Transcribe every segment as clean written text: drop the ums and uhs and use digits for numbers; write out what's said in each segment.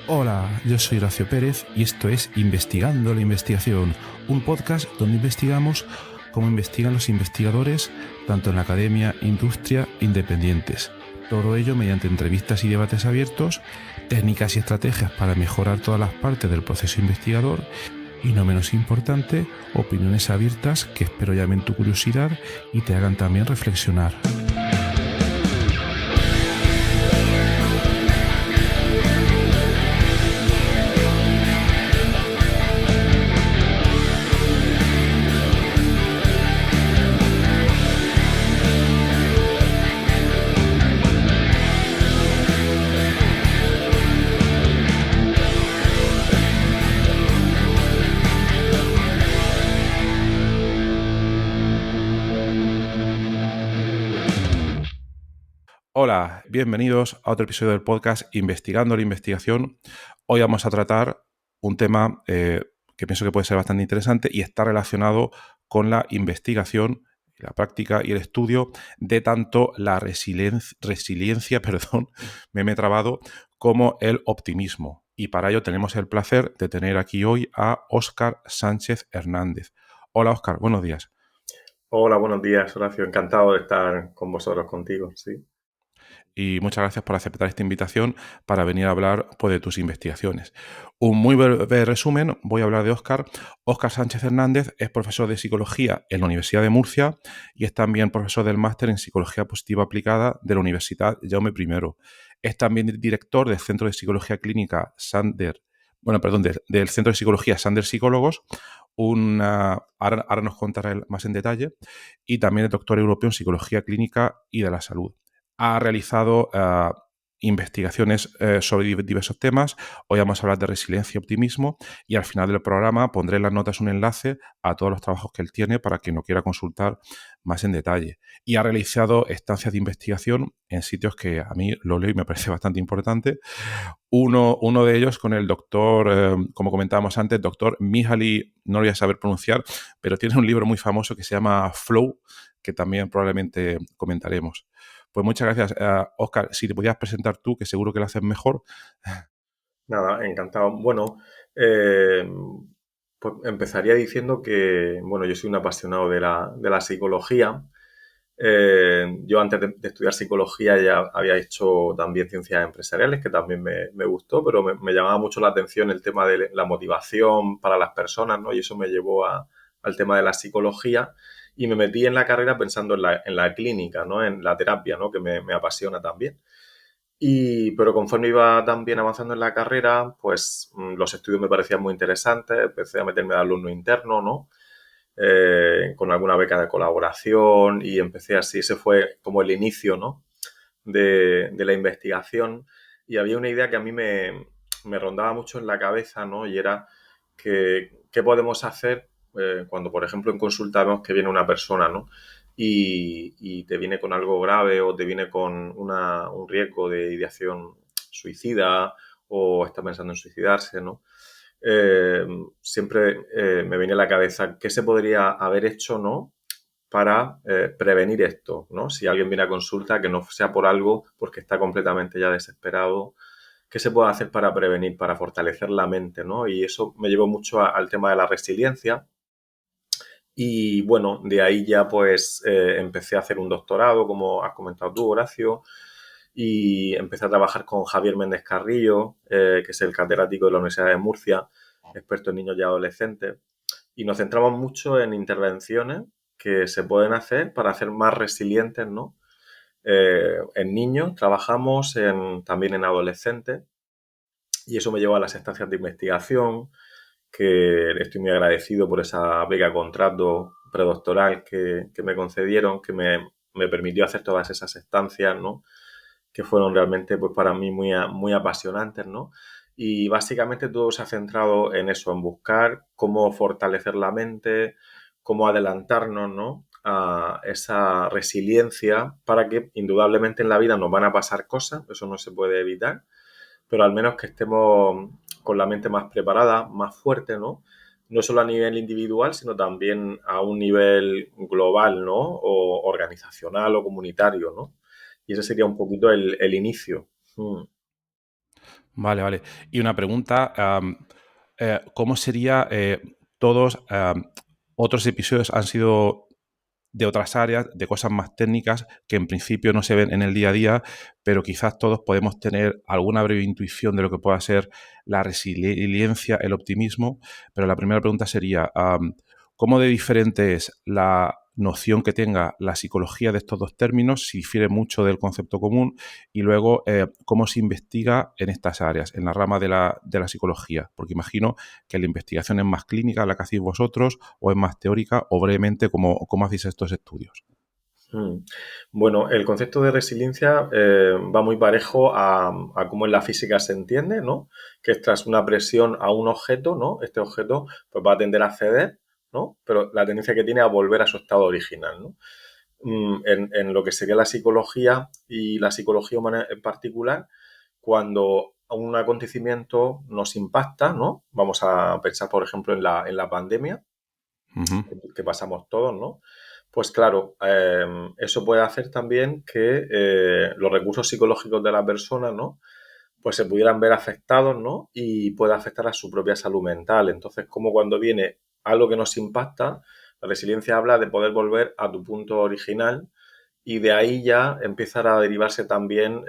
Hola, yo soy Horacio Pérez y esto es Investigando la Investigación, un podcast donde investigamos cómo investigan los investigadores tanto en la academia, industria e independientes. Todo ello mediante entrevistas y debates abiertos, técnicas y estrategias para mejorar todas las partes del proceso investigador y, no menos importante, opiniones abiertas que espero llamen tu curiosidad y te hagan también reflexionar. Hola, bienvenidos a otro episodio del podcast Investigando la Investigación. Hoy vamos a tratar un tema que pienso que puede ser bastante interesante y está relacionado con la investigación, la práctica y el estudio de tanto la resiliencia, me he trabado, como el optimismo. Y para ello tenemos el placer de tener aquí hoy a Óscar Sánchez Hernández. Hola Óscar, buenos días. Hola, buenos días, Horacio. Encantado de estar con vosotros, contigo, sí. Y muchas gracias por aceptar esta invitación para venir a hablar de tus investigaciones. Un muy breve resumen, voy a hablar de Óscar. Óscar Sánchez Hernández es profesor de Psicología en la Universidad de Murcia y es también profesor del máster en Psicología Positiva Aplicada de la Universidad Jaume I. Es también director del Centro de Psicología Clínica del Centro de Psicología Sander Psicólogos, ahora nos contará él más en detalle, y también es doctor europeo en Psicología Clínica y de la Salud. Ha realizado investigaciones sobre diversos temas. Hoy vamos a hablar de resiliencia y optimismo y al final del programa pondré en las notas un enlace a todos los trabajos que él tiene para quien lo quiera consultar más en detalle. Y ha realizado estancias de investigación en sitios que a mí lo leo y me parece bastante importante. Uno de ellos con el doctor, como comentábamos antes, doctor Mihaly, no lo voy a saber pronunciar, pero tiene un libro muy famoso que se llama Flow, que también probablemente comentaremos. Pues muchas gracias, Óscar. Si te podías presentar tú, que seguro que lo haces mejor. Nada, encantado. Bueno, eh, pues empezaría diciendo que, bueno, yo soy un apasionado de la psicología. Yo antes de estudiar psicología ya había hecho también ciencias empresariales, que también me gustó, pero me llamaba mucho la atención el tema de la motivación para las personas, ¿no? Y eso me llevó al tema de la psicología y me metí en la carrera pensando en la clínica, ¿no? En la terapia, ¿no? Que me apasiona también. Pero conforme iba también avanzando en la carrera, pues los estudios me parecían muy interesantes, empecé a meterme de alumno interno, ¿no? Con alguna beca de colaboración y empecé así, ese fue como el inicio, ¿no? De la investigación y había una idea que a mí me rondaba mucho en la cabeza, ¿no? Y era que, qué podemos hacer cuando, por ejemplo, en consulta vemos que viene una persona, ¿no? Y te viene con algo grave o te viene con un riesgo de ideación suicida o está pensando en suicidarse, ¿no? Eh, Siempre me viene a la cabeza qué se podría haber hecho, ¿no? Para prevenir esto, ¿no? Si alguien viene a consulta, que no sea por algo, porque está completamente ya desesperado, ¿qué se puede hacer para prevenir, para fortalecer la mente, ¿no? Y eso me llevó mucho al tema de la resiliencia. Y bueno, de ahí ya pues empecé a hacer un doctorado, como has comentado tú, Horacio, y empecé a trabajar con Javier Méndez Carrillo, que es el catedrático de la Universidad de Murcia, experto en niños y adolescentes. Y nos centramos mucho en intervenciones que se pueden hacer para hacer más resilientes, ¿no? En niños trabajamos también en adolescentes y eso me llevó a las estancias de investigación, que estoy muy agradecido por esa beca contrato predoctoral que me concedieron, que me permitió hacer todas esas estancias, ¿no? Que fueron realmente pues para mí muy apasionantes, ¿no? Y básicamente todo se ha centrado en eso, en buscar cómo fortalecer la mente, cómo adelantarnos, ¿no? A esa resiliencia para que indudablemente en la vida nos van a pasar cosas, eso no se puede evitar, pero al menos que estemos con la mente más preparada, más fuerte, ¿no? No solo a nivel individual, sino también a un nivel global, ¿no? O organizacional o comunitario, ¿no? Y ese sería un poquito el inicio. Vale, vale. Y una pregunta, ¿cómo sería todos otros episodios han sido de otras áreas, de cosas más técnicas que en principio no se ven en el día a día, pero quizás todos podemos tener alguna breve intuición de lo que pueda ser la resiliencia, el optimismo? Pero la primera pregunta sería, ¿cómo de diferente es la noción que tenga la psicología de estos dos términos, si difiere mucho del concepto común? Y luego, ¿cómo se investiga en estas áreas, en la rama de la psicología? Porque imagino que la investigación es más clínica, la que hacéis vosotros, o es más teórica, o brevemente, ¿cómo hacéis estos estudios? Mm. Bueno, el concepto de resiliencia va muy parejo a cómo en la física se entiende, ¿no? Que es tras una presión a un objeto, ¿no? Este objeto pues, va a tender a ceder, ¿no? Pero la tendencia que tiene a volver a su estado original, ¿no? En lo que sería la psicología y la psicología humana en particular, cuando un acontecimiento nos impacta, ¿no? Vamos a pensar, por ejemplo, en la pandemia, Ujú, que pasamos todos, ¿no? Pues claro, eso puede hacer también que los recursos psicológicos de la persona, ¿no? Pues se pudieran ver afectados, ¿no? Y puede afectar a su propia salud mental. Entonces, como cuando viene algo que nos impacta, la resiliencia habla de poder volver a tu punto original y de ahí ya empiezan a derivarse también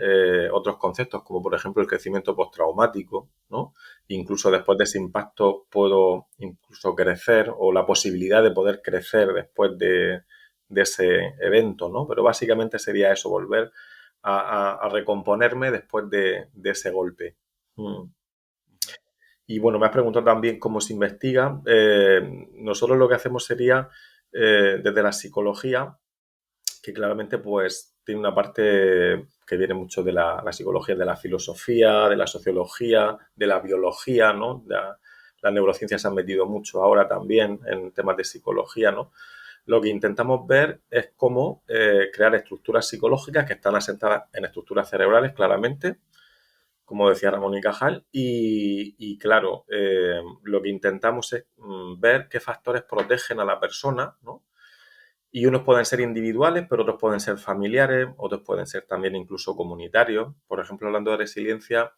otros conceptos, como por ejemplo el crecimiento postraumático, ¿no? Incluso después de ese impacto puedo incluso crecer o la posibilidad de poder crecer después de ese evento, ¿no? Pero básicamente sería eso, volver a recomponerme después de ese golpe. Mm. Y bueno, me has preguntado también cómo se investiga. Nosotros lo que hacemos sería, desde la psicología, que claramente pues tiene una parte que viene mucho de la psicología, de la filosofía, de la sociología, de la biología, ¿no? Las neurociencias se han metido mucho ahora también en temas de psicología, ¿no? Lo que intentamos ver es cómo crear estructuras psicológicas que están asentadas en estructuras cerebrales, claramente, como decía Ramón y Cajal, y claro, lo que intentamos es ver qué factores protegen a la persona, ¿no? Y unos pueden ser individuales, pero otros pueden ser familiares, otros pueden ser también incluso comunitarios. Por ejemplo, hablando de resiliencia,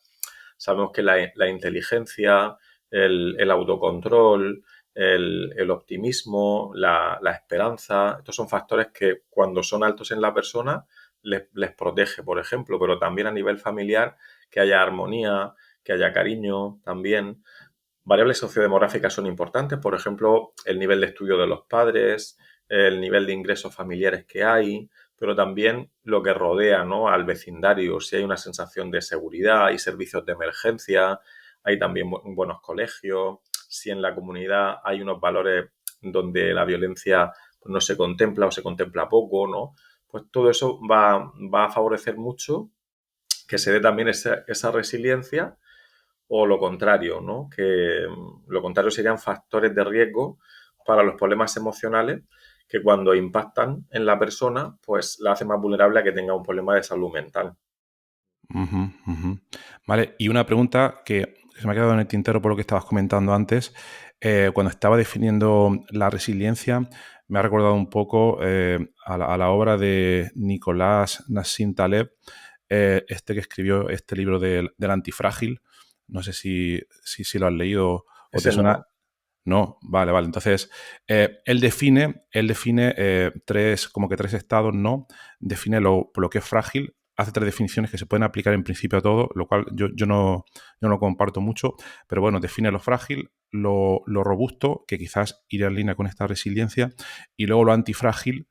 sabemos que la inteligencia, el autocontrol, el optimismo, la esperanza, estos son factores que cuando son altos en la persona les protege, por ejemplo, pero también a nivel familiar, que haya armonía, que haya cariño también. Variables sociodemográficas son importantes, por ejemplo, el nivel de estudio de los padres, el nivel de ingresos familiares que hay, pero también lo que rodea, ¿no? Al vecindario, si hay una sensación de seguridad, hay servicios de emergencia, hay también buenos colegios, si en la comunidad hay unos valores donde la violencia pues, no se contempla o se contempla poco, ¿no? Pues todo eso va a favorecer mucho que se dé también esa resiliencia o lo contrario, ¿no? Que lo contrario serían factores de riesgo para los problemas emocionales que cuando impactan en la persona, pues la hace más vulnerable a que tenga un problema de salud mental. ujú, ujú. Vale, y una pregunta que se me ha quedado en el tintero por lo que estabas comentando antes. Cuando estaba definiendo la resiliencia, me ha recordado un poco a la obra de Nicolás Nassim Taleb, este que escribió este libro del antifrágil. No sé si lo has leído o te Ese suena. no. No, vale, vale. Entonces, él define como que tres estados, ¿no? Define lo que es frágil, hace tres definiciones que se pueden aplicar en principio a todo, lo cual yo no lo comparto mucho, pero bueno, define lo frágil, lo robusto, que quizás iría en línea con esta resiliencia, y luego lo antifrágil,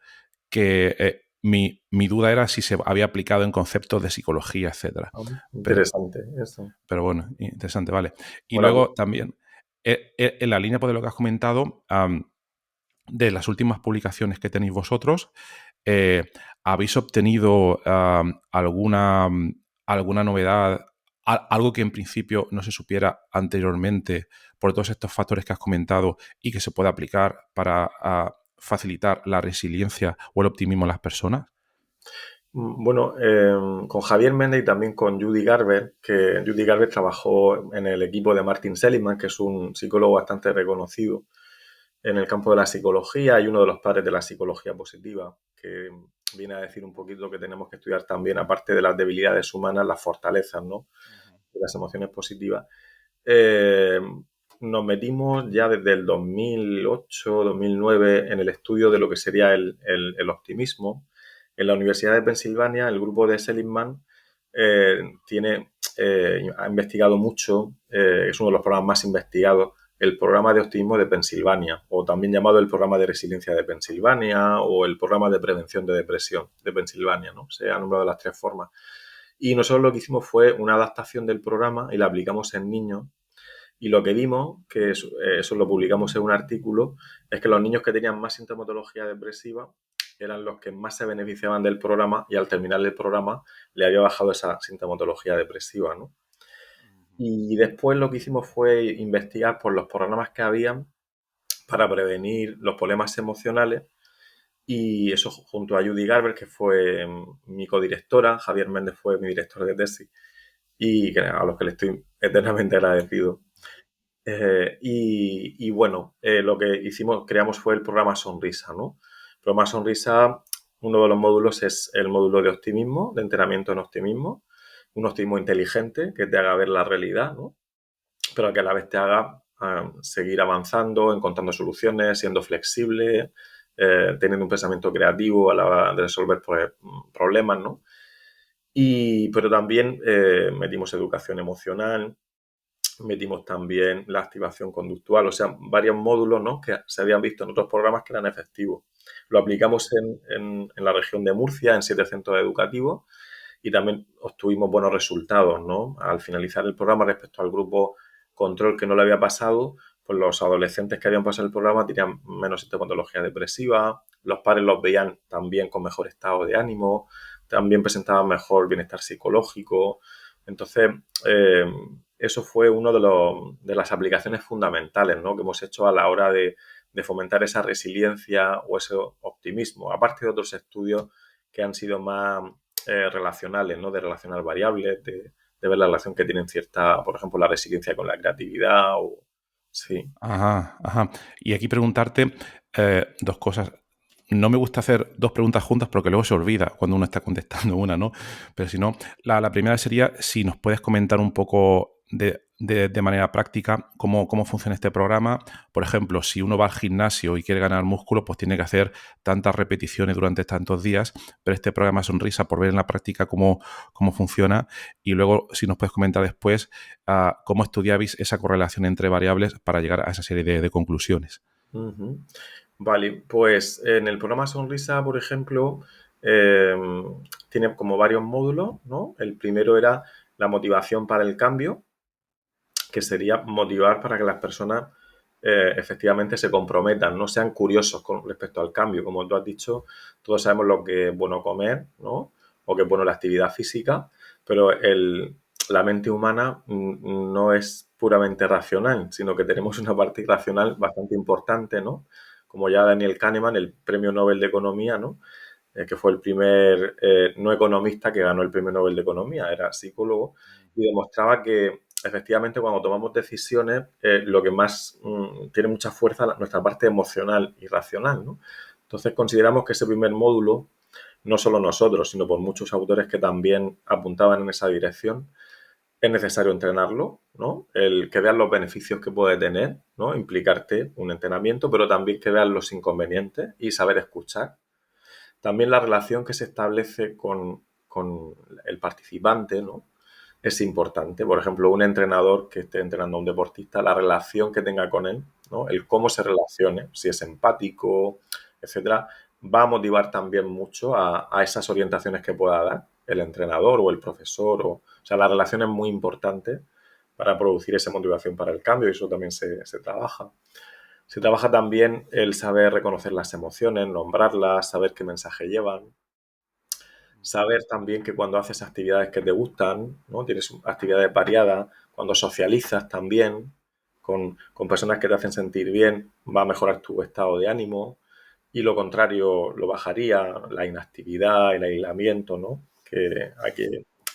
que mi duda era si se había aplicado en conceptos de psicología, etcétera. Pero, Interesante eso. pero bueno, interesante, vale. Y Bueno, luego también, en la línea pues, de lo que has comentado, de las últimas publicaciones que tenéis vosotros, eh, ¿habéis obtenido alguna novedad, algo que en principio no se supiera anteriormente por todos estos factores que has comentado y que se pueda aplicar para facilitar la resiliencia o el optimismo en las personas? bueno, con Javier Méndez y también con Judy Garber, que Judy Garber trabajó en el equipo de Martin Seligman, que es un psicólogo bastante reconocido en el campo de la psicología y uno de los padres de la psicología positiva, que viene a decir un poquito que tenemos que estudiar también, aparte de las debilidades humanas, las fortalezas, ¿no? y las emociones positivas. Eh, Nos metimos ya desde el 2008, 2009 en el estudio de lo que sería el optimismo. En la Universidad de Pensilvania, el grupo de Seligman ha investigado mucho, es uno de los programas más investigados, el programa de optimismo de Pensilvania, o también llamado el programa de resiliencia de Pensilvania, o el programa de prevención de depresión de Pensilvania, ¿no? Se ha nombrado de las tres formas. Y nosotros lo que hicimos fue una adaptación del programa y la aplicamos en niños. Y lo que vimos, que eso lo publicamos en un artículo, es que los niños que tenían más sintomatología depresiva eran los que más se beneficiaban del programa y al terminar el programa le había bajado esa sintomatología depresiva, ¿no? Y después lo que hicimos fue investigar por los programas que habían para prevenir los problemas emocionales y eso junto a Judy Garber, que fue mi codirectora, Javier Méndez fue mi director de tesis y a los que le estoy eternamente agradecido. Bueno, lo que hicimos, creamos fue el programa Sonrisa, ¿no? El programa Sonrisa, uno de los módulos es el módulo de optimismo, de entrenamiento en optimismo, un optimismo inteligente que te haga ver la realidad, ¿no? Pero que a la vez te haga seguir avanzando, encontrando soluciones, siendo flexible, teniendo un pensamiento creativo a la hora de resolver problemas, ¿no? Pero también metimos educación emocional, metimos también la activación conductual, o sea, varios módulos, ¿no?, que se habían visto en otros programas que eran efectivos. Lo aplicamos en la región de Murcia, en 7 centros educativos, y también obtuvimos buenos resultados, ¿no? Al finalizar el programa respecto al grupo control que no le había pasado, pues los adolescentes que habían pasado el programa tenían menos sintomatología depresiva, los padres los veían también con mejor estado de ánimo, también presentaban mejor bienestar psicológico. Entonces, eso fue uno de las aplicaciones fundamentales, ¿no?, que hemos hecho a la hora de fomentar esa resiliencia o ese optimismo, aparte de otros estudios que han sido más relacionales, ¿no?, de relacionar variables, de ver la relación que tienen cierta, por ejemplo, la resiliencia con la creatividad. Sí. Ajá, ajá. Y aquí preguntarte dos cosas. No me gusta hacer dos preguntas juntas porque luego se olvida cuando uno está contestando una, ¿no? Pero si no, la primera sería si nos puedes comentar un poco de manera práctica cómo funciona este programa. Por ejemplo, si uno va al gimnasio y quiere ganar músculo, pues tiene que hacer tantas repeticiones durante tantos días, pero este programa Sonrisa, por ver en la práctica cómo funciona. Y luego, si nos puedes comentar después cómo estudiabais esa correlación entre variables para llegar a esa serie de conclusiones. Uh-huh. Vale, pues en el programa Sonrisa, por ejemplo, eh, tiene como varios módulos, ¿no? El primero era la motivación para el cambio, que sería motivar para que las personas efectivamente se comprometan, no sean curiosos con respecto al cambio. Como tú has dicho, todos sabemos lo que es bueno comer, ¿no?, o que es bueno la actividad física, pero la mente humana no es puramente racional, sino que tenemos una parte irracional bastante importante, ¿no? Como ya Daniel Kahneman, el premio Nobel de Economía, ¿no?, que fue el primer no economista que ganó el premio Nobel de Economía, era psicólogo, y demostraba que efectivamente cuando tomamos decisiones lo que más tiene mucha fuerza nuestra parte emocional y racional, ¿no? Entonces consideramos que ese primer módulo, no solo nosotros, sino por muchos autores que también apuntaban en esa dirección, es necesario entrenarlo, ¿no? El que veas los beneficios que puede tener, ¿no?, implicarte un entrenamiento, pero también que veas los inconvenientes y saber escuchar. También la relación que se establece con el participante, ¿no?, es importante. Por ejemplo, un entrenador que esté entrenando a un deportista, la relación que tenga con él, ¿no?, el cómo se relacione, si es empático, etcétera, va a motivar también mucho a esas orientaciones que pueda dar el entrenador o el profesor. O sea, la relación es muy importante para producir esa motivación para el cambio y eso también se trabaja. Se trabaja también el saber reconocer las emociones, nombrarlas, saber qué mensaje llevan. Saber también que cuando haces actividades que te gustan, ¿no?, tienes actividades variadas, cuando socializas también con personas que te hacen sentir bien, va a mejorar tu estado de ánimo y lo contrario lo bajaría, la inactividad, el aislamiento, ¿no?, que aquí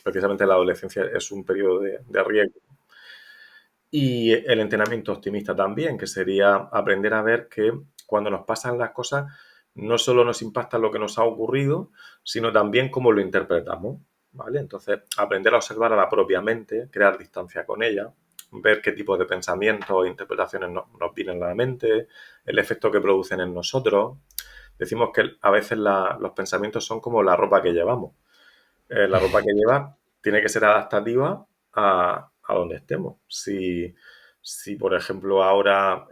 precisamente la adolescencia es un periodo de riesgo. Y el entrenamiento optimista también, que sería aprender a ver que cuando nos pasan las cosas no solo nos impacta lo que nos ha ocurrido, sino también cómo lo interpretamos. ¿vale? Entonces, aprender a observar a la propia mente, crear distancia con ella, ver qué tipo de pensamientos e interpretaciones nos vienen a la mente, el efecto que producen en nosotros. Decimos que a veces los pensamientos son como la ropa que llevamos. La ropa que llevas tiene que ser adaptativa a donde estemos. Si, por ejemplo, ahora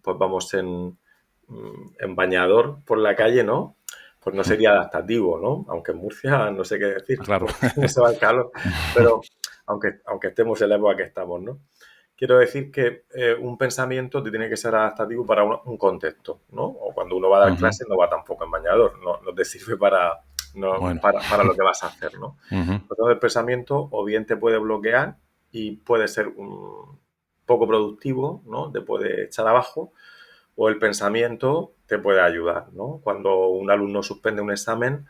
pues vamos en bañador por la calle, ¿no? Pues no sería adaptativo, ¿no? Aunque en Murcia no sé qué decir, Claro. porque no se va el calor, pero aunque estemos en la época que estamos, ¿no? Quiero decir que un pensamiento te tiene que ser adaptativo para un contexto, ¿no? O cuando uno va a dar Ujú. clase no va tampoco en bañador, no te sirve Bueno. para lo que vas a hacer, ¿no? Ujú. Entonces el pensamiento o bien te puede bloquear y puede ser un poco productivo, ¿no? Te puede echar abajo, o el pensamiento te puede ayudar, ¿no? Cuando un alumno suspende un examen,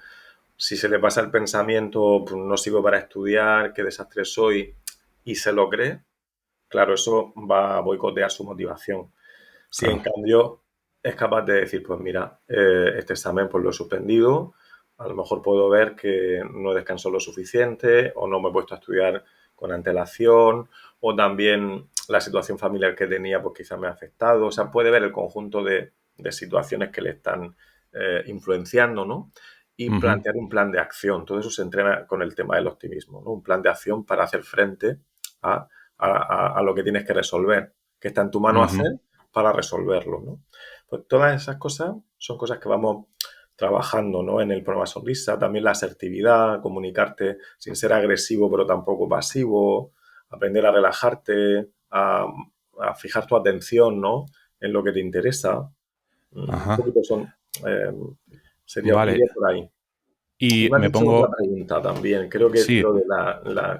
si se le pasa el pensamiento, pues no sirvo para estudiar, qué desastre soy, y se lo cree, claro, eso va a boicotear su motivación. Si en Claro. cambio es capaz de decir, pues mira, este examen pues lo he suspendido, a lo mejor puedo ver que no descanso lo suficiente o no me he puesto a estudiar con antelación, o también la situación familiar que tenía pues quizás me ha afectado, o sea, puede ver el conjunto de situaciones que le están influenciando, ¿no? Y Ujú. plantear un plan de acción. Todo eso se entrena con el tema del optimismo, ¿no? Un plan de acción para hacer frente a lo que tienes que resolver, que está en tu mano Ujú. hacer para resolverlo, ¿no? Pues todas esas cosas son cosas que vamos trabajando, ¿no? En el programa Sonrisa, también la asertividad, comunicarte sin ser agresivo pero tampoco pasivo, aprender a relajarte, a fijar tu atención, ¿no? En lo que te interesa. Un Ajá. poquito eh, Vale. iría por ahí. Y Y me has me hecho otra pongo, pregunta también, creo que sí, lo de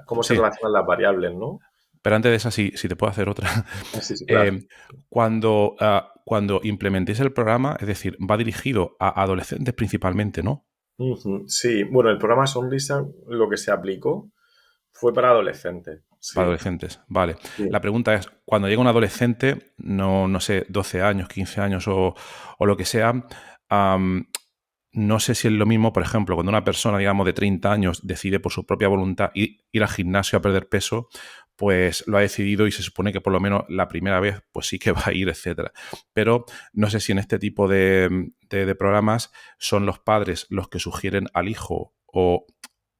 cómo se sí, relacionan las variables, ¿no? pero antes de esa, sí, si te puedo hacer otra. Ah, sí, sí, claro. Eh, cuando implementéis el programa, es decir, va dirigido a adolescentes principalmente, ¿no? Ujú, sí, bueno, el programa Sonrisa lo que se aplicó fue para adolescentes, Para sí, adolescentes, vale. La sí. pregunta es, cuando llega un adolescente, no sé, 12 años, 15 años o lo que sea, am, no sé si es lo mismo, por ejemplo, cuando una persona, digamos, de 30 años decide por su propia voluntad ir al gimnasio a perder peso, pues lo ha decidido y se supone que por lo menos la primera vez, pues sí que va a ir, etcétera. Pero no sé si en este tipo de programas son los padres los que sugieren al hijo o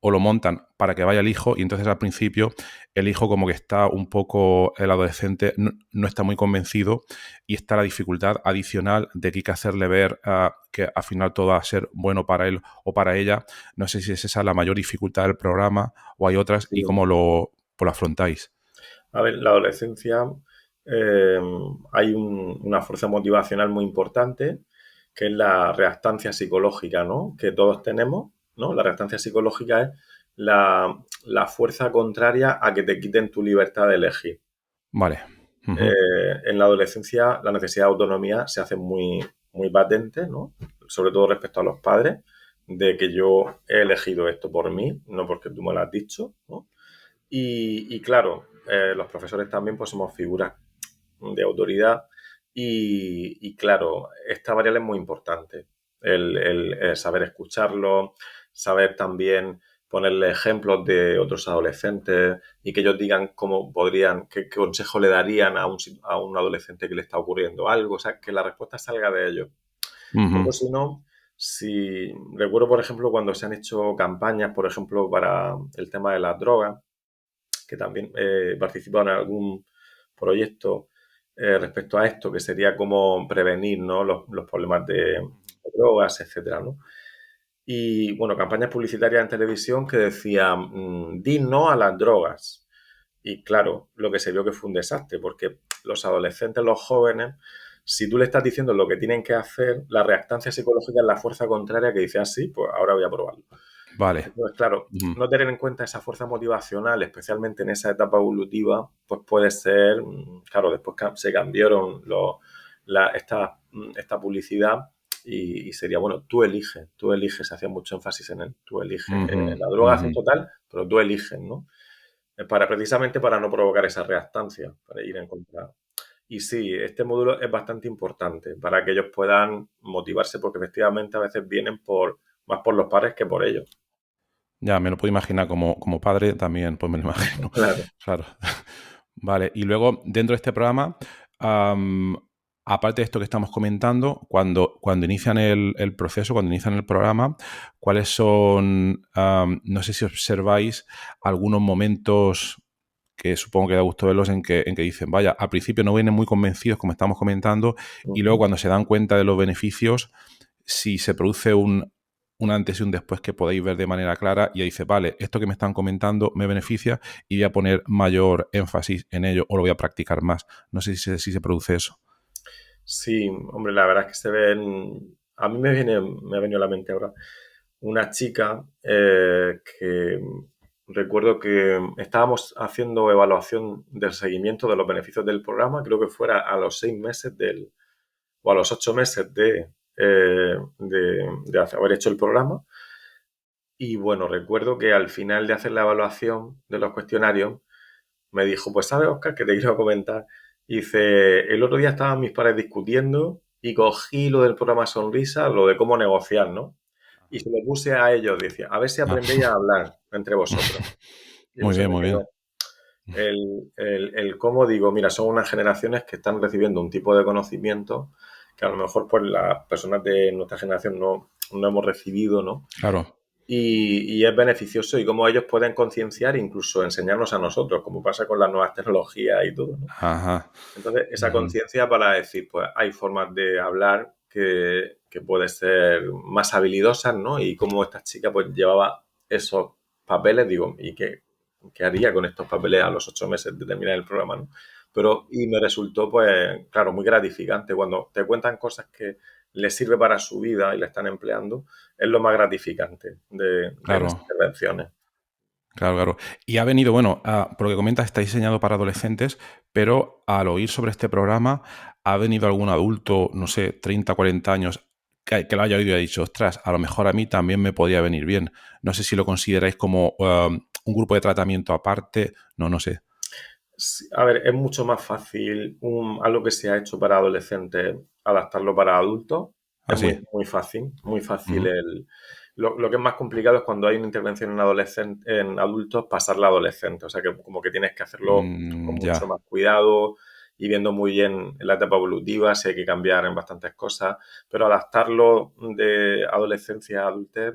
lo montan para que vaya el hijo y entonces al principio el hijo como que está un poco, el adolescente no está muy convencido y está la dificultad adicional de que hay que hacerle ver que al final todo va a ser bueno para él o para ella. No sé si es esa la mayor dificultad del programa o hay otras y Sí. cómo lo afrontáis. A ver, la adolescencia eh, hay una fuerza motivacional muy importante, que es la reactancia psicológica, ¿no? Que todos tenemos, ¿no? La reactancia psicológica es la fuerza contraria a que te quiten tu libertad de elegir. Vale. Ujú. En la adolescencia la necesidad de autonomía se hace muy patente, ¿no? Sobre todo respecto a los padres, de que yo he elegido esto por mí, no porque tú me lo has dicho, ¿no? Y claro, los profesores también pues somos figuras de autoridad y claro, esta variable es muy importante, el saber escucharlo, saber también ponerle ejemplos de otros adolescentes y que ellos digan cómo podrían, qué consejo le darían a un adolescente que le está ocurriendo algo, o sea, que la respuesta salga de ellos. Ujú. Porque si no, si recuerdo, por ejemplo, cuando se han hecho campañas, por ejemplo, para el tema de las drogas, que también participaron en algún proyecto respecto a esto, que sería cómo prevenir, ¿no? los problemas de drogas, etcétera, ¿no? Y bueno, campañas publicitarias en televisión que decían di no a las drogas. Y claro, lo que se vio que fue un desastre, porque los adolescentes, los jóvenes, si tú le estás diciendo lo que tienen que hacer, la reactancia psicológica es la fuerza contraria que dice, ah, sí, pues ahora voy a probarlo. Vale. Entonces, claro, Ujú. no tener en cuenta esa fuerza motivacional, especialmente en esa etapa evolutiva, pues puede ser, claro, después se cambiaron esta publicidad y sería, bueno, tú eliges, se hacía mucho énfasis en el tú eliges. Ujú. La droga hace Ujú. un total, pero tú eliges, ¿no? Precisamente para no provocar esa reactancia, para ir en contra. Y sí, este módulo es bastante importante para que ellos puedan motivarse, porque efectivamente a veces vienen más por los padres que por ellos. Ya, me lo puedo imaginar como padre también, pues me lo imagino. Claro. Claro. Vale, y luego dentro de este programa, am, aparte de esto que estamos comentando, cuando inician el proceso, cuando inician el programa, ¿cuáles son, no sé si observáis algunos momentos que supongo que da gusto verlos en que dicen, vaya, al principio no vienen muy convencidos, como estamos comentando, y luego Ujú. cuando se dan cuenta de los beneficios, si se produce un antes y un después que podéis ver de manera clara y ahí dice, vale, esto que me están comentando me beneficia y voy a poner mayor énfasis en ello o lo voy a practicar más. No sé si se produce eso. Sí, hombre, la verdad es que se ven. A mí me ha venido a la mente ahora una chica que recuerdo que estábamos haciendo evaluación del seguimiento de los beneficios del programa, creo que fuera a los 6 meses o a los 8 meses de haber hecho el programa. Y bueno, recuerdo que al final de hacer la evaluación de los cuestionarios, me dijo, pues sabes, Oscar, que te quiero comentar. Y dice, el otro día estaban mis padres discutiendo y cogí lo del programa Sonrisa, lo de cómo negociar, ¿no? Y se lo puse a ellos, decía, a ver si Ah. aprendéis a hablar entre vosotros. Y eso Muy se bien, me muy bien. quedó. El cómo digo, mira, son unas generaciones que están recibiendo un tipo de conocimiento que a lo mejor pues las personas de nuestra generación no hemos recibido, ¿no? Claro. Y es beneficioso y cómo ellos pueden concienciar, incluso enseñarnos a nosotros, como pasa con las nuevas tecnologías y todo, ¿no? Ajá. Entonces, esa Ujú. conciencia para decir, pues hay formas de hablar que pueden ser más habilidosas, ¿no? Y cómo esta chica pues llevaba esos papeles, digo, ¿y qué haría con estos papeles a los 8 meses de terminar el programa, ¿no? Pero, y me resultó, pues, claro, muy gratificante cuando te cuentan cosas que les sirve para su vida y la están empleando, es lo más gratificante de las Claro. intervenciones. Claro, claro. Y ha venido, bueno, por lo que comentas, está diseñado para adolescentes, pero al oír sobre este programa, ha venido algún adulto, no sé, 30, 40 años, que lo haya oído y ha dicho, ostras, a lo mejor a mí también me podría venir bien. No sé si lo consideráis como un grupo de tratamiento aparte, no sé. Sí, a ver, es mucho más fácil algo que se ha hecho para adolescentes adaptarlo para adultos. Es Así. muy fácil, muy fácil. Ujú. Lo que es más complicado es cuando hay una intervención en adultos, pasarla a adolescentes. O sea, que como que tienes que hacerlo con mucho Ya, más cuidado y viendo muy bien la etapa evolutiva, si hay que cambiar en bastantes cosas, pero adaptarlo de adolescencia a adultez.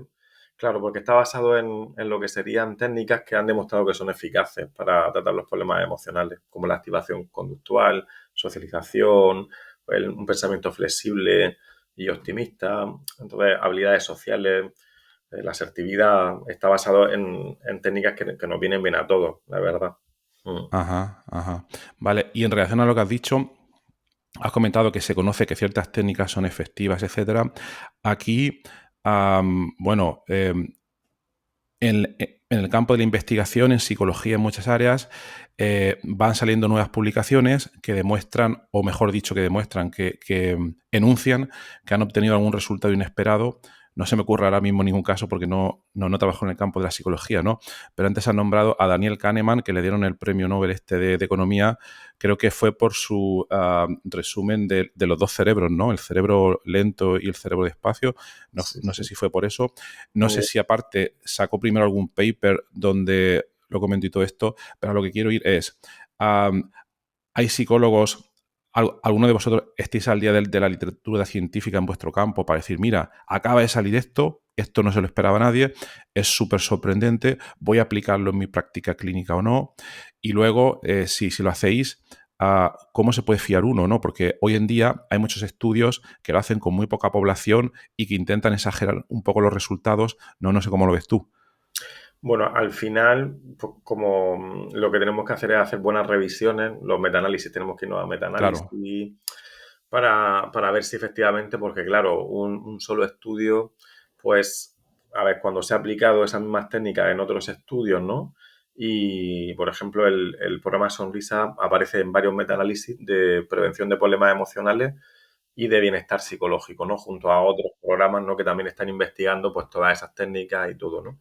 Claro, porque está basado en lo que serían técnicas que han demostrado que son eficaces para tratar los problemas emocionales, como la activación conductual, socialización, un pensamiento flexible y optimista, entonces habilidades sociales, la asertividad está basado en técnicas que nos vienen bien a todos, la verdad. Mm. ajá, ajá. Vale, y en relación a lo que has dicho, has comentado que se conoce que ciertas técnicas son efectivas, etcétera. Aquí, bueno, en el campo de la investigación, en psicología, en muchas áreas, van saliendo nuevas publicaciones que demuestran, o mejor dicho, que demuestran, que enuncian que han obtenido algún resultado inesperado. No se me ocurre ahora mismo ningún caso porque no trabajo en el campo de la psicología, ¿no? Pero antes han nombrado a Daniel Kahneman, que le dieron el premio Nobel este de Economía, creo que fue por su resumen de los dos cerebros, ¿no? El cerebro lento y el cerebro despacio. No, Sí, no sé sí. si fue por eso. No Muy sé bien. si aparte sacó primero algún paper donde lo comento y todo esto, pero a lo que quiero ir es, um, hay psicólogos, alguno de vosotros estéis al día de la literatura científica en vuestro campo para decir, mira, acaba de salir esto no se lo esperaba a nadie, es súper sorprendente, voy a aplicarlo en mi práctica clínica o no, y luego, si lo hacéis, cómo se puede fiar uno, ¿no? Porque hoy en día hay muchos estudios que lo hacen con muy poca población y que intentan exagerar un poco los resultados. No sé cómo lo ves tú. Bueno, al final, pues, como lo que tenemos que hacer es hacer buenas revisiones, los metaanálisis, tenemos que irnos a Claro, metaanálisis para ver si efectivamente, porque claro, un solo estudio, pues, a ver, cuando se ha aplicado esas mismas técnicas en otros estudios, ¿no? Y, por ejemplo, el programa Sonrisa aparece en varios metaanálisis de prevención de problemas emocionales y de bienestar psicológico, ¿no? Junto a otros programas, ¿no? Que también están investigando, pues, todas esas técnicas y todo, ¿no?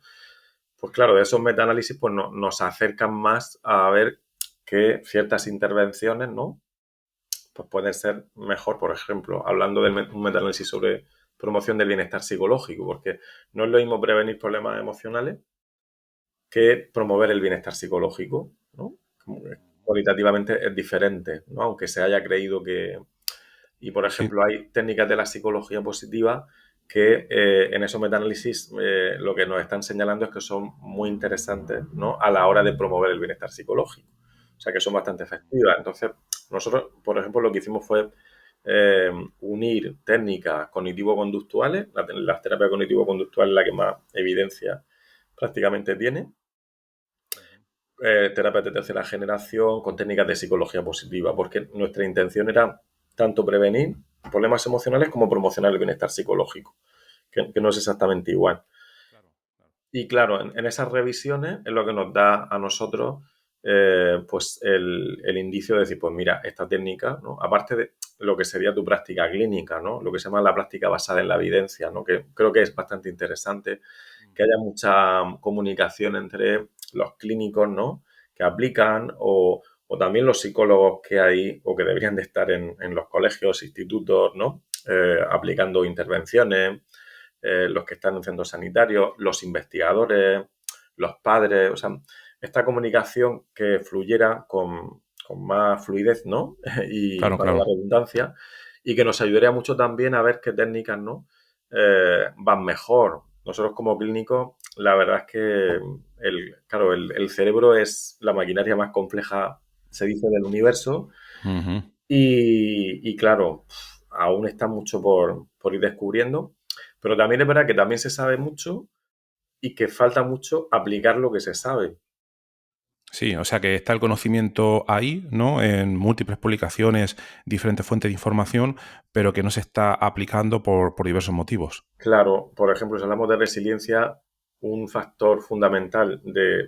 Pues claro, esos metaanálisis pues, nos acercan más a ver que ciertas intervenciones, ¿no? Pues pueden ser mejor, por ejemplo, hablando de un metaanálisis sobre promoción del bienestar psicológico, porque no es lo mismo prevenir problemas emocionales que promover el bienestar psicológico, ¿no? Como que cualitativamente es diferente, ¿no? Aunque se haya creído que... Y, por Sí, ejemplo, hay técnicas de la psicología positiva que en esos metaanálisis lo que nos están señalando es que son muy interesantes, ¿no? A la hora de promover el bienestar psicológico. O sea, que son bastante efectivas. Entonces, nosotros, por ejemplo, lo que hicimos fue unir técnicas cognitivo-conductuales, la terapia cognitivo-conductual es la que más evidencia prácticamente tiene, terapias de tercera generación con técnicas de psicología positiva, porque nuestra intención era tanto prevenir problemas emocionales como promocionar el bienestar psicológico, que no es exactamente igual. claro, claro. Y claro, en esas revisiones es lo que nos da a nosotros pues el indicio de decir, pues mira, esta técnica, ¿no? Aparte de lo que sería tu práctica clínica, ¿no? Lo que se llama la práctica basada en la evidencia, ¿no? Que creo que es bastante interesante que haya mucha comunicación entre los clínicos, ¿no? Que aplican o también los psicólogos que hay o que deberían de estar en los colegios, institutos, ¿no? Aplicando intervenciones, los que están en centros sanitarios, los investigadores, los padres, o sea, esta comunicación que fluyera con más fluidez, ¿no? Y Claro, para la claro. redundancia, y que nos ayudaría mucho también a ver qué técnicas, ¿no? Van mejor. Nosotros como clínicos, la verdad es que claro, el cerebro es la maquinaria más compleja, se dice, del universo Ujú. y claro, aún está mucho por ir descubriendo, pero también es verdad que también se sabe mucho y que falta mucho aplicar lo que se sabe. Sí, o sea que está el conocimiento ahí, ¿no? En múltiples publicaciones, diferentes fuentes de información, pero que no se está aplicando por diversos motivos. Claro, por ejemplo, si hablamos de resiliencia, un factor fundamental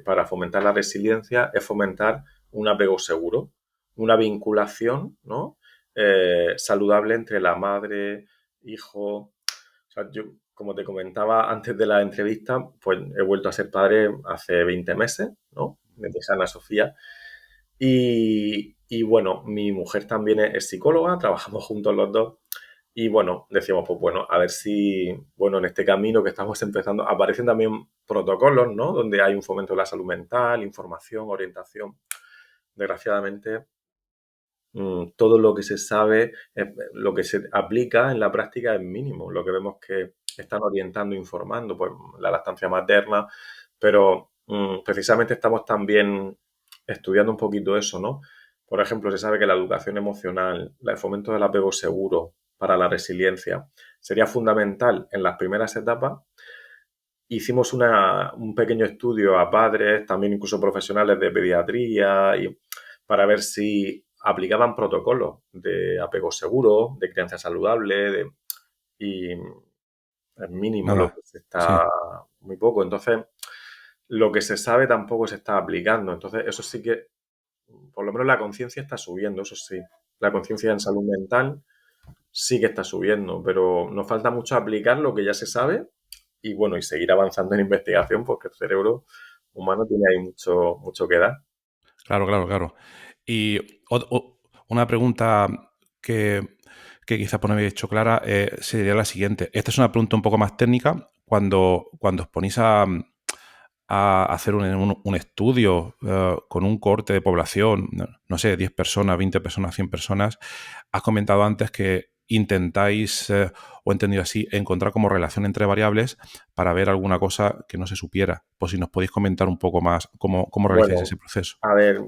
para fomentar la resiliencia es fomentar un apego seguro, una vinculación, ¿no? Saludable entre la madre, hijo. O sea, yo, como te comentaba antes de la entrevista, pues he vuelto a ser padre hace 20 meses, ¿no? Me dejé a Ana Sofía. Y bueno, mi mujer también es psicóloga, trabajamos juntos los dos. Y bueno, decíamos, pues bueno, a ver si, bueno, en este camino que estamos empezando, aparecen también protocolos, ¿no? Donde hay un fomento de la salud mental, información, orientación. Desgraciadamente, todo lo que se sabe, lo que se aplica en la práctica es mínimo. Lo que vemos que están orientando, informando, pues la lactancia materna, pero precisamente estamos también estudiando un poquito eso, ¿no? Por ejemplo, se sabe que la educación emocional, el fomento del apego seguro para la resiliencia sería fundamental en las primeras etapas. Hicimos un pequeño estudio a padres, también incluso profesionales de pediatría, y para ver si aplicaban protocolos de apego seguro, de crianza saludable, y es mínimo lo Nada. que se Sí. está, muy poco. Entonces, lo que se sabe tampoco se está aplicando. Entonces, eso sí que, por lo menos la conciencia está subiendo, eso sí. La conciencia en salud mental sí que está subiendo, pero nos falta mucho aplicar lo que ya se sabe y bueno, y seguir avanzando en investigación porque el cerebro humano tiene ahí mucho, mucho que dar. Claro, claro, claro. Y una pregunta que, que quizás por no haber hecho clara sería la siguiente. Esta es una pregunta un poco más técnica. Cuando os ponís a hacer un estudio con un corte de población, no sé, 10 personas, 20 personas, 100 personas, has comentado antes que intentáis, o he entendido así, encontrar como relación entre variables para ver alguna cosa que no se supiera. Pues si nos podéis comentar un poco más cómo realizáis Bueno, ese proceso. a ver,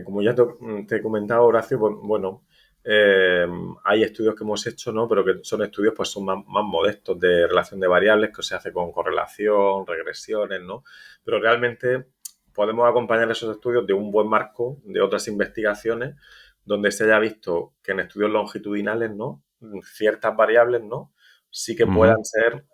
como ya te he comentado, Horacio, pues, bueno, eh, hay estudios que hemos hecho, ¿no? Pero que son estudios, pues son más modestos de relación de variables, que se hace con correlación, regresiones, ¿no? Pero realmente podemos acompañar esos estudios de un buen marco de otras investigaciones donde se haya visto que en estudios longitudinales, ¿no? Ciertas variables, ¿no? Sí que Ujú. puedan ser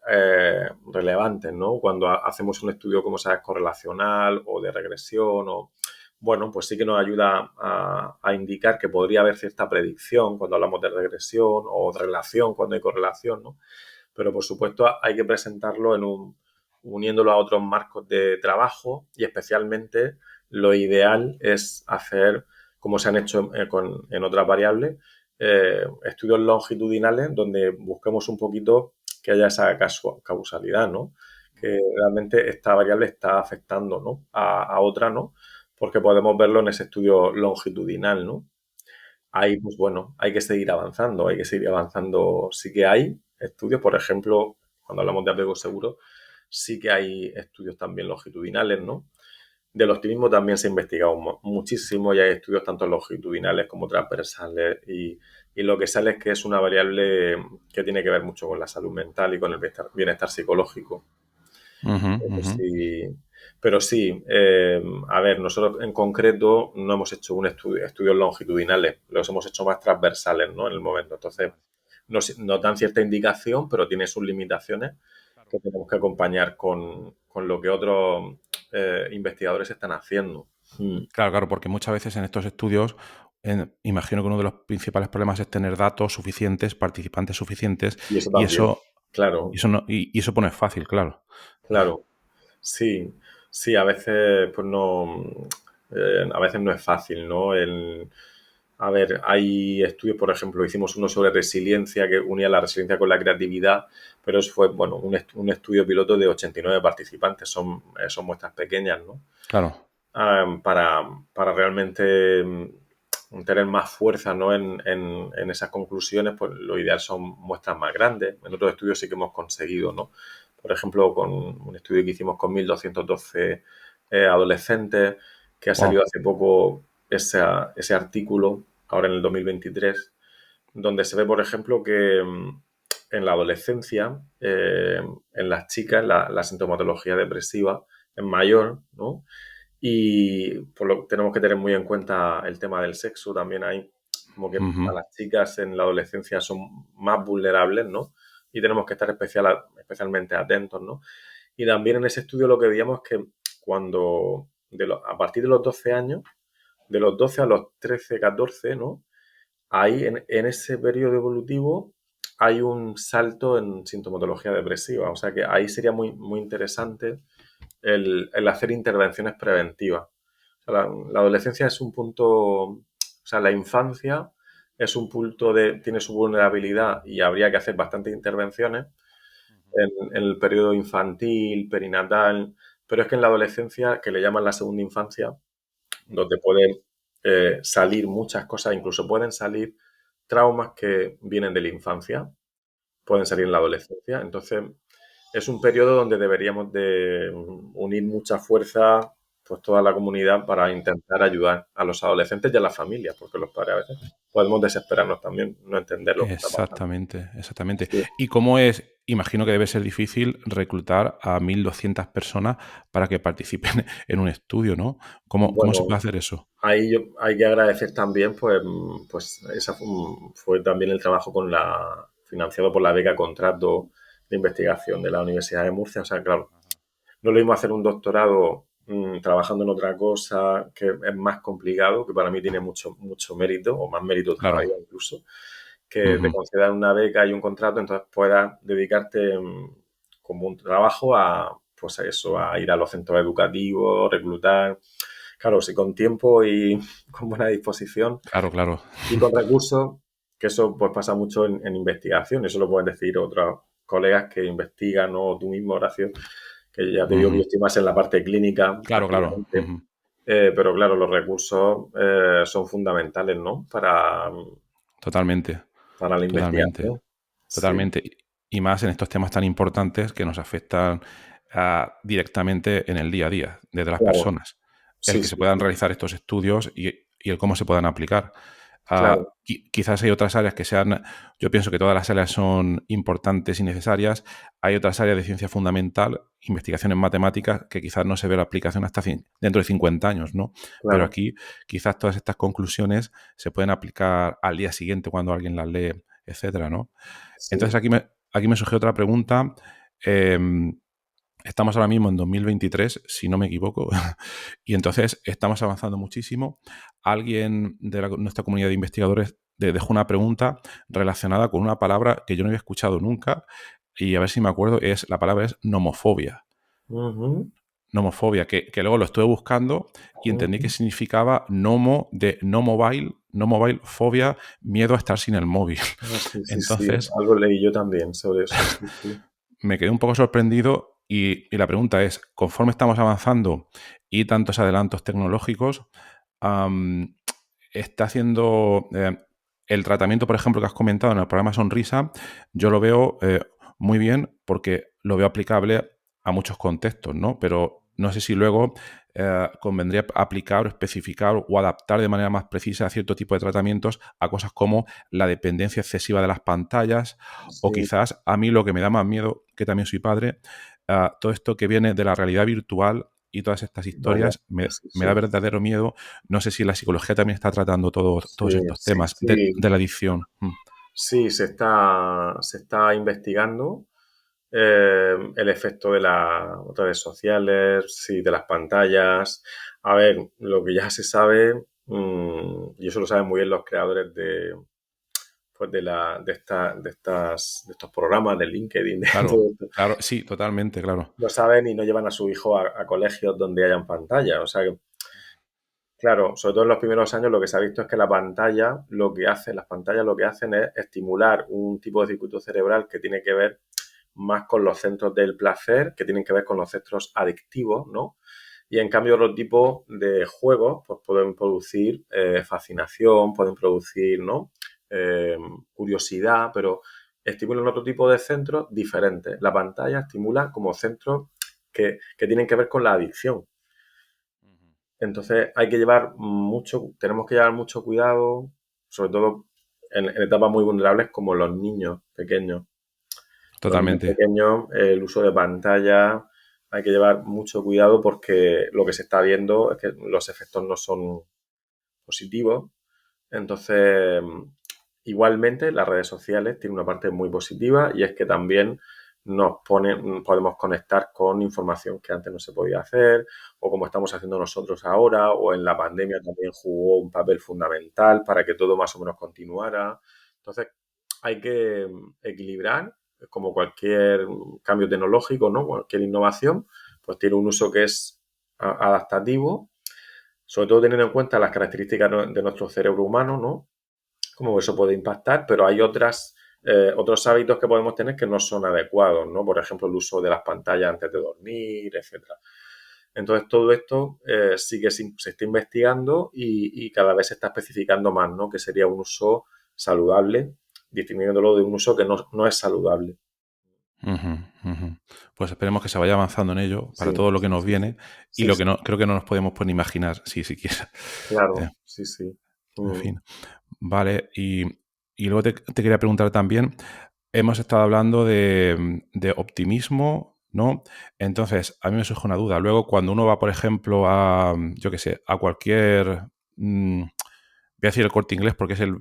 relevantes, ¿no? Cuando hacemos un estudio, como sabes, correlacional o de regresión o... Bueno, pues sí que nos ayuda a indicar que podría haber cierta predicción cuando hablamos de regresión o de relación cuando hay correlación, ¿no? Pero por supuesto hay que presentarlo uniéndolo a otros marcos de trabajo y especialmente lo ideal es hacer, como se han hecho en otras variables, estudios longitudinales donde busquemos un poquito que haya esa causalidad, ¿no? que realmente esta variable está afectando, ¿no? A otra, ¿no? Porque podemos verlo en ese estudio longitudinal, ¿no? Ahí, pues bueno, hay que seguir avanzando, hay que seguir avanzando. Sí que hay estudios, por ejemplo, cuando hablamos de apego seguro, sí que hay estudios también longitudinales, ¿no? Del optimismo también se ha investigado muchísimo y hay estudios tanto longitudinales como transversales y lo que sale es que es una variable que tiene que ver mucho con la salud mental y con el bienestar psicológico. Ujú, Pero ujú. sí, pero sí, a ver, nosotros en concreto no hemos hecho estudios longitudinales, los hemos hecho más transversales, ¿no? En el momento. Entonces, nos dan cierta indicación, pero tiene sus limitaciones que tenemos que acompañar con lo que otros investigadores están haciendo. Mm. Claro, claro, porque muchas veces en estos estudios, imagino que uno de los principales problemas es tener datos suficientes, participantes suficientes, Y eso y también, eso, y claro, eso no, y eso no es fácil, claro. claro. Sí, sí, a veces pues no, a veces no es fácil, ¿no? A ver, hay estudios, por ejemplo, hicimos uno sobre resiliencia que unía la resiliencia con la creatividad, pero eso fue, bueno, un estudio piloto de 89 participantes, son muestras pequeñas, ¿no? Claro. Para realmente tener más fuerza, ¿no? En esas conclusiones, pues lo ideal son muestras más grandes. En otros estudios sí que hemos conseguido, ¿no? Por ejemplo, con un estudio que hicimos con 1.212 adolescentes, que ha salido Wow. hace poco ese artículo, ahora en el 2023, donde se ve, por ejemplo, que en la adolescencia, en las chicas, la sintomatología depresiva es mayor, ¿no? Y tenemos que tener muy en cuenta el tema del sexo. También hay como que a Ujú. las chicas en la adolescencia son más vulnerables, ¿no? Y tenemos que estar especialmente atentos, ¿no? Y también en ese estudio lo que veíamos es que cuando, a partir de los 12 años, de los 12 a los 13 14, ¿no? Ahí en ese periodo evolutivo hay un salto en sintomatología depresiva. O sea que ahí sería muy, muy interesante el hacer intervenciones preventivas. O sea, la adolescencia es un punto, o sea, la infancia es un punto tiene su vulnerabilidad y habría que hacer bastantes intervenciones en el periodo infantil, perinatal, pero es que en la adolescencia, que le llaman la segunda infancia, donde pueden salir muchas cosas, incluso pueden salir traumas que vienen de la infancia, pueden salir en la adolescencia. Entonces, es un periodo donde deberíamos de unir mucha fuerza, pues toda la comunidad para intentar ayudar a los adolescentes y a las familias, porque los padres a veces podemos desesperarnos también, no entender lo que está pasando. Exactamente, exactamente. Sí. ¿Y cómo es? Imagino que debe ser difícil reclutar a 1.200 personas para que participen en un estudio, ¿no? ¿Cómo se puede Bueno, hacer eso? ahí hay que agradecer también, pues, pues esa fue también el trabajo financiado por la beca contrato de investigación de la Universidad de Murcia. O sea, claro, no lo mismo hacer un doctorado trabajando en otra cosa que es más complicado, que para mí tiene mucho, mucho mérito, o más mérito Claro. todavía incluso, que te Ujú. concedan una beca y un contrato, entonces puedas dedicarte como un trabajo pues a eso, a ir a los centros educativos, reclutar. Claro, si con tiempo y con buena disposición Claro, claro. y con recursos, que eso pues pasa mucho en investigación, eso lo pueden decir otros colegas que investigan, o tú mismo, Horacio, que ya te digo que yo Ujú. estoy más en la parte clínica Claro, claro. prácticamente. Ujú. Pero claro, los recursos son fundamentales, ¿no? Totalmente, Para la totalmente, investigación. Sí, totalmente. Y más en estos temas tan importantes que nos afectan directamente en el día a día, desde las claro. personas. El Sí, que se sí, puedan sí. realizar estos estudios y el cómo se puedan aplicar. Claro, Quizás hay otras áreas que sean, yo pienso que todas las áreas son importantes y necesarias. Hay otras áreas de ciencia fundamental, investigación en matemáticas, que quizás no se ve la aplicación hasta dentro de 50 años, ¿no? Pero claro. aquí quizás todas estas conclusiones se pueden aplicar al día siguiente cuando alguien las lee, etcétera, ¿no? Entonces Sí. aquí me surge otra pregunta. Em, Estamos ahora mismo en 2023, si no me equivoco, y entonces estamos avanzando muchísimo. Alguien de nuestra comunidad de investigadores dejó una pregunta relacionada con una palabra que yo no había escuchado nunca, y a ver si me acuerdo, la palabra es nomofobia. Ujú, Nomofobia, que luego lo estuve buscando y entendí que ujú. significaba nomo de no mobile, fobia, miedo a estar sin el móvil. Ah, sí, sí, sí. Entonces Algo leí yo también sobre eso. Sí, sí. me quedé un poco sorprendido Y la pregunta es, conforme estamos avanzando y tantos adelantos tecnológicos, am, está haciendo el tratamiento, por ejemplo, que has comentado en el programa Sonrisa, yo lo veo muy bien porque lo veo aplicable a muchos contextos, ¿no? Pero no sé si luego convendría aplicar o especificar o adaptar de manera más precisa cierto tipo de tratamientos a cosas como la dependencia excesiva de las pantallas o Sí, quizás a mí lo que me da más miedo, que también soy padre, todo esto que viene de la realidad virtual y todas estas vaya, historias sí, me da sí, verdadero miedo. No sé si la psicología también está tratando todos sí, estos sí, temas sí, de la adicción. sí, se está investigando el efecto de las redes sociales, sí, de las pantallas. A ver, lo que ya se sabe, y eso lo saben muy bien los creadores pues de estos programas de LinkedIn, de todo Claro, esto. claro, sí, totalmente, claro. Lo saben y no llevan a su hijo a colegios donde hayan pantalla. O sea que, claro, sobre todo en los primeros años lo que se ha visto es que la pantalla lo que hace, las pantallas lo que hacen es estimular un tipo de circuito cerebral que tiene que ver más con los centros del placer, que tienen que ver con los centros adictivos, ¿no? Y en cambio otro tipo de juegos pues pueden producir fascinación, pueden producir, ¿no? Eh, curiosidad, pero estimulan otro tipo de centros diferentes. La pantalla estimula como centros que tienen que ver con la adicción. Entonces tenemos que llevar mucho cuidado, sobre todo en etapas muy vulnerables como los niños pequeños. Los niños Totalmente. pequeños, el uso de pantalla, hay que llevar mucho cuidado porque lo que se está viendo es que los efectos no son positivos. Entonces, igualmente, las redes sociales tienen una parte muy positiva y es que también podemos conectar con información que antes no se podía hacer o como estamos haciendo nosotros ahora o en la pandemia también jugó un papel fundamental para que todo más o menos continuara. Entonces, hay que equilibrar, como cualquier cambio tecnológico, ¿no? Cualquier innovación, pues tiene un uso que es adaptativo, sobre todo teniendo en cuenta las características de nuestro cerebro humano, ¿no? Cómo eso puede impactar, pero hay otros hábitos que podemos tener que no son adecuados, ¿no? Por ejemplo, el uso de las pantallas antes de dormir, etcétera. Entonces, todo esto sí que se está investigando y cada vez se está especificando más, ¿no? Que sería un uso saludable, distinguiéndolo de un uso que no es saludable. Ujú, ujú. Pues esperemos que se vaya avanzando en ello para Sí, todo lo que sí, nos sí, sí. viene y Sí, lo que sí, no creo que no nos podemos pues, ni imaginar, si siquiera. Eh, claro, sí, sí. en Mm, fin. Vale, y luego te quería preguntar también, hemos estado hablando de optimismo, ¿no? Entonces, a mí me surge una duda. Luego, cuando uno va, por ejemplo, yo qué sé, a cualquier, voy a decir el Corte Inglés porque es el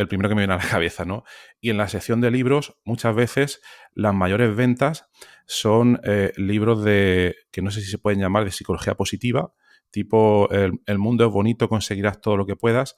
primero que me viene a la cabeza, ¿no? Y en la sección de libros, muchas veces las mayores ventas son libros que no sé si se pueden llamar de psicología positiva, tipo el mundo es bonito, conseguirás todo lo que puedas,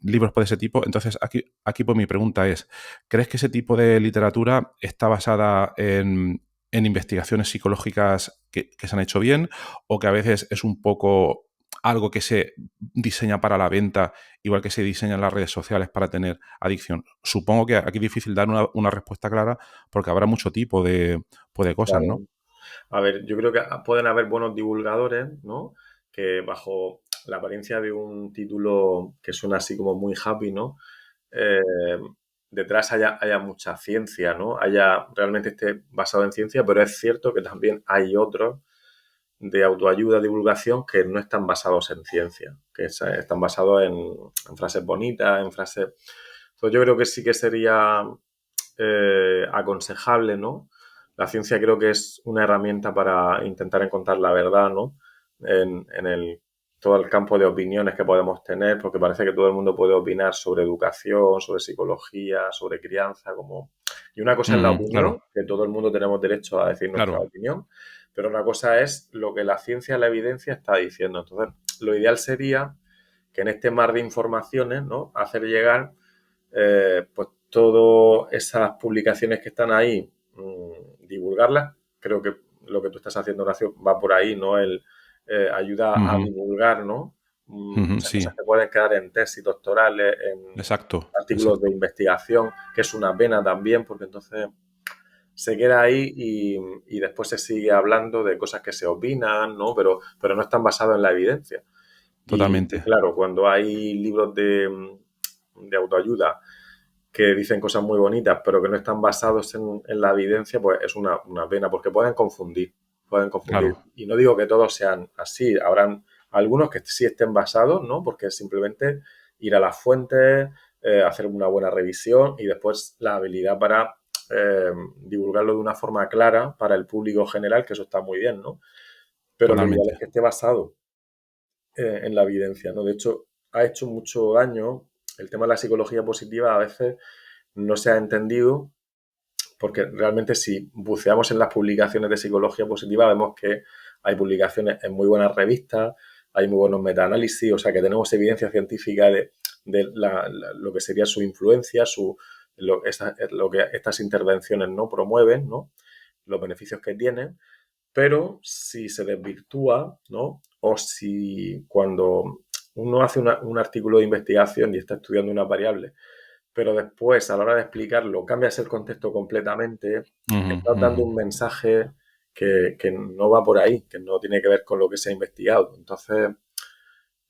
libros por ese tipo. Entonces, aquí pues mi pregunta es, ¿crees que ese tipo de literatura está basada en investigaciones psicológicas que se han hecho bien o que a veces es un poco algo que se diseña para la venta, igual que se diseña en las redes sociales para tener adicción? Supongo que aquí es difícil dar una respuesta clara porque habrá mucho tipo pues, de cosas, claro. ¿no? A ver, yo creo que pueden haber buenos divulgadores, ¿no? Que bajo la apariencia de un título que suena así como muy happy, ¿no? Eh, detrás haya mucha ciencia, ¿no? Realmente esté basado en ciencia, pero es cierto que también hay otros de autoayuda, divulgación, que no están basados en ciencia, están basados en frases bonitas, en frases... Entonces yo creo que sí que sería aconsejable, ¿no? La ciencia creo que es una herramienta para intentar encontrar la verdad, ¿no? En todo el campo de opiniones que podemos tener, porque parece que todo el mundo puede opinar sobre educación, sobre psicología, sobre crianza, como... Y una cosa es la Claro, opinión, que todo el mundo tenemos derecho a decir nuestra claro. opinión, pero una cosa es lo que la ciencia, la evidencia está diciendo. Entonces, lo ideal sería que en este mar de informaciones, ¿no? Hacer llegar pues todas esas publicaciones que están ahí, divulgarlas. Creo que lo que tú estás haciendo, Horacio, va por ahí, ¿no? Ayuda a Ujú, divulgar, ¿no? ujú, Muchas sí, cosas que pueden quedar en tesis doctorales, en exacto, artículos de exacto. investigación, que es una pena también, porque entonces se queda ahí y después se sigue hablando de cosas que se opinan, ¿no? Pero no están basados en la evidencia. Y Totalmente. claro, cuando hay libros de autoayuda que dicen cosas muy bonitas, pero que no están basados en la evidencia, pues es una pena, porque pueden confundir, pueden confundir. Claro, Y no digo que todos sean así, habrán algunos que sí estén basados, ¿no? Porque es simplemente ir a las fuentes, hacer una buena revisión y después la habilidad para divulgarlo de una forma clara para el público general, que eso está muy bien, ¿no? Pero lo ideal es totalmente. que esté basado en la evidencia, ¿no? De hecho, ha hecho mucho daño el tema de la psicología positiva, a veces no se ha entendido, porque realmente si buceamos en las publicaciones de psicología positiva, vemos que hay publicaciones en muy buenas revistas, hay muy buenos metaanálisis, o sea que tenemos evidencia científica de lo que sería su influencia, lo que estas intervenciones no promueven, ¿no? Los beneficios que tienen, pero si se desvirtúa, ¿no? O si cuando uno hace un artículo de investigación y está estudiando una variable, pero después a la hora de explicarlo cambias el contexto completamente, Ujú, estás dando ujú. un mensaje que no va por ahí, que no tiene que ver con lo que se ha investigado. Entonces,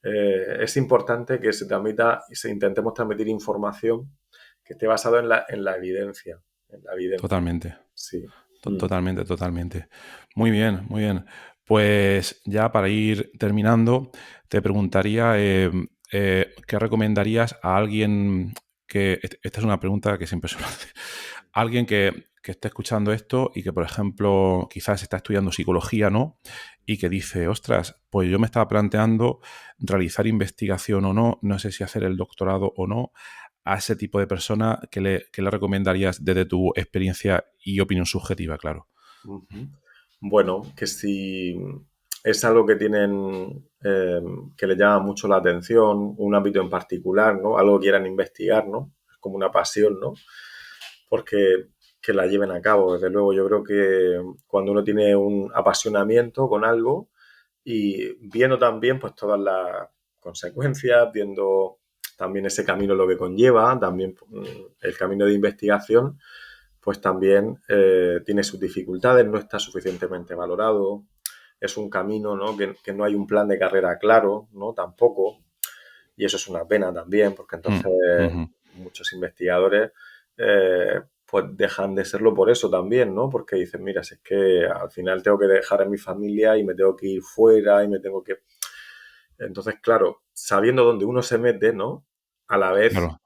es importante que se transmita y se intentemos transmitir información que esté basada en la evidencia, en la evidencia. Totalmente. Sí. Mm. Totalmente, totalmente. Muy bien, muy bien. Pues ya para ir terminando, te preguntaría ¿qué recomendarías a alguien que, esta es una pregunta que siempre suelo hacer, alguien que esté escuchando esto y que, por ejemplo, quizás está estudiando psicología, ¿no? Y que dice, ostras, pues yo me estaba planteando realizar investigación o no, no sé si hacer el doctorado o no, a ese tipo de persona, qué le recomendarías desde tu experiencia y opinión subjetiva, claro? Ujú. Bueno, que si es algo que tienen, que les llama mucho la atención, un ámbito en particular, ¿no? Algo que quieran investigar, ¿no? Es como una pasión, ¿no? Porque que la lleven a cabo. Desde luego, yo creo que cuando uno tiene un apasionamiento con algo y viendo también pues todas las consecuencias, viendo también ese camino lo que conlleva, también el camino de investigación, pues también tiene sus dificultades, no está suficientemente valorado, es un camino, ¿no? Que no hay un plan de carrera claro, ¿no? Tampoco, y eso es una pena también, porque Mm, entonces ujú. muchos investigadores pues dejan de serlo por eso también, ¿no? Porque dicen, mira, si es que al final tengo que dejar a mi familia y me tengo que ir fuera y me tengo que... Entonces, claro, sabiendo dónde uno se mete, ¿no? A la vez, Claro.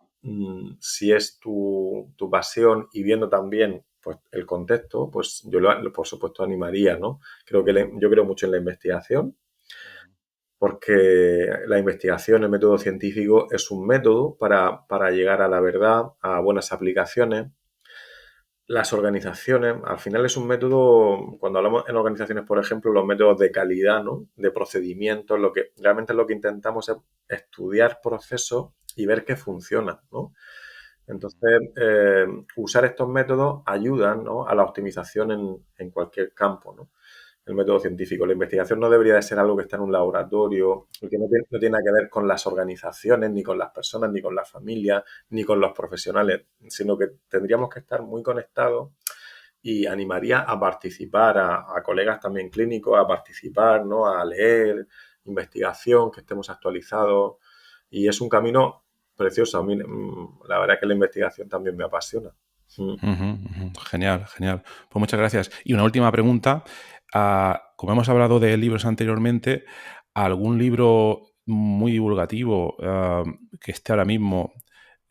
si es tu pasión y viendo también pues, el contexto, pues yo por supuesto animaría, ¿no? Yo creo mucho en la investigación, porque la investigación, el método científico, es un método para llegar a la verdad, a buenas aplicaciones. Las organizaciones, al final es un método, cuando hablamos en organizaciones, por ejemplo, los métodos de calidad, ¿no? De procedimientos, lo que realmente lo que intentamos es estudiar procesos y ver qué funciona, ¿no? Entonces, usar estos métodos ayudan, ¿no? A la optimización en cualquier campo, ¿no? El método científico. La investigación no debería de ser algo que está en un laboratorio y que no tiene nada que ver con las organizaciones, ni con las personas, ni con las familias, ni con los profesionales, sino que tendríamos que estar muy conectados y animaría a participar, a colegas también clínicos, a participar, ¿no? A leer, investigación, que estemos actualizados. Y es un camino precioso. A mí, la verdad es que la investigación también me apasiona. Mm. Ujú, ujú. Genial, genial. Pues muchas gracias. Y una última pregunta. Como hemos hablado de libros anteriormente, ¿algún libro muy divulgativo que esté ahora mismo,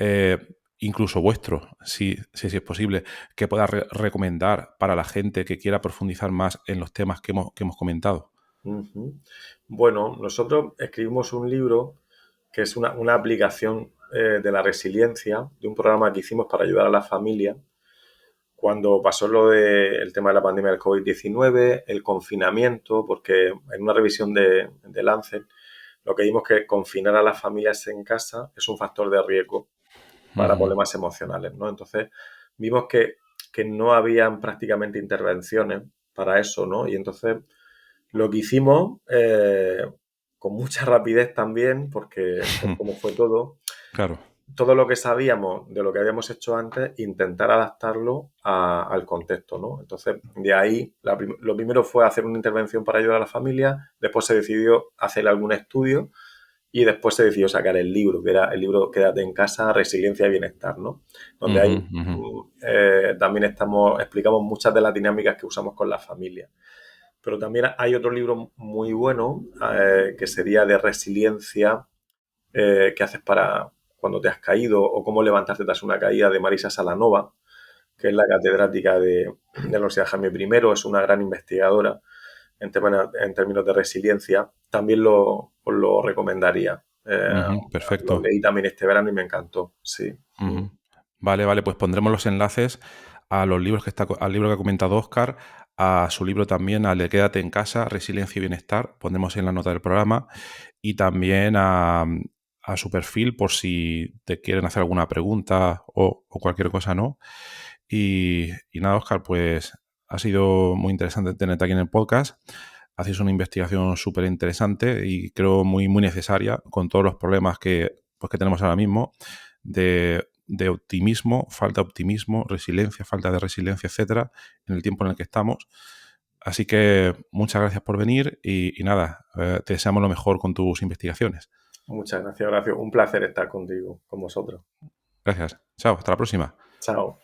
eh, incluso vuestro, si es posible, que pueda recomendar para la gente que quiera profundizar más en los temas que hemos comentado? Ujú. Bueno, nosotros escribimos un libro que es una aplicación de la resiliencia, de un programa que hicimos para ayudar a las familias cuando pasó el tema de la pandemia del COVID-19, el confinamiento, porque en una revisión de Lancet lo que vimos que confinar a las familias en casa es un factor de riesgo para Ujú, problemas emocionales, ¿no? Entonces vimos que no habían prácticamente intervenciones para eso, ¿no? Y entonces lo que hicimos, con mucha rapidez también, porque por cómo fue todo, claro. todo lo que sabíamos de lo que habíamos hecho antes, intentar adaptarlo al contexto, ¿no? Entonces, de ahí, lo primero fue hacer una intervención para ayudar a la familia, después se decidió hacer algún estudio y después se decidió sacar el libro, que era el libro Quédate en casa, Resiliencia y Bienestar, ¿no? Donde Ujú, ahí ujú, también explicamos muchas de las dinámicas que usamos con la familia. Pero también hay otro libro muy bueno que sería de resiliencia que haces para cuando te has caído o cómo levantarte tras una caída de Marisa Salanova, que es la catedrática de la Universidad Jaime I, es una gran investigadora en términos de resiliencia. También os lo recomendaría. ujú, Lo perfecto. leí también este verano y me encantó, sí. Ujú. Vale, vale, pues pondremos los enlaces a los libros al libro que ha comentado Óscar, a su libro también, al de Quédate en casa, Resiliencia y Bienestar, pondremos en la nota del programa, y también a su perfil por si te quieren hacer alguna pregunta o cualquier cosa, ¿no? Y nada, Óscar, pues ha sido muy interesante tenerte aquí en el podcast. Hacéis una investigación súper interesante y creo muy, muy necesaria con todos los problemas pues, que tenemos ahora mismo de optimismo, falta de optimismo, resiliencia, falta de resiliencia, etcétera, en el tiempo en el que estamos. Así que muchas gracias por venir y nada, te deseamos lo mejor con tus investigaciones. Muchas gracias, Horacio. Un placer estar contigo, con vosotros. Gracias. Chao, hasta la próxima. Chao.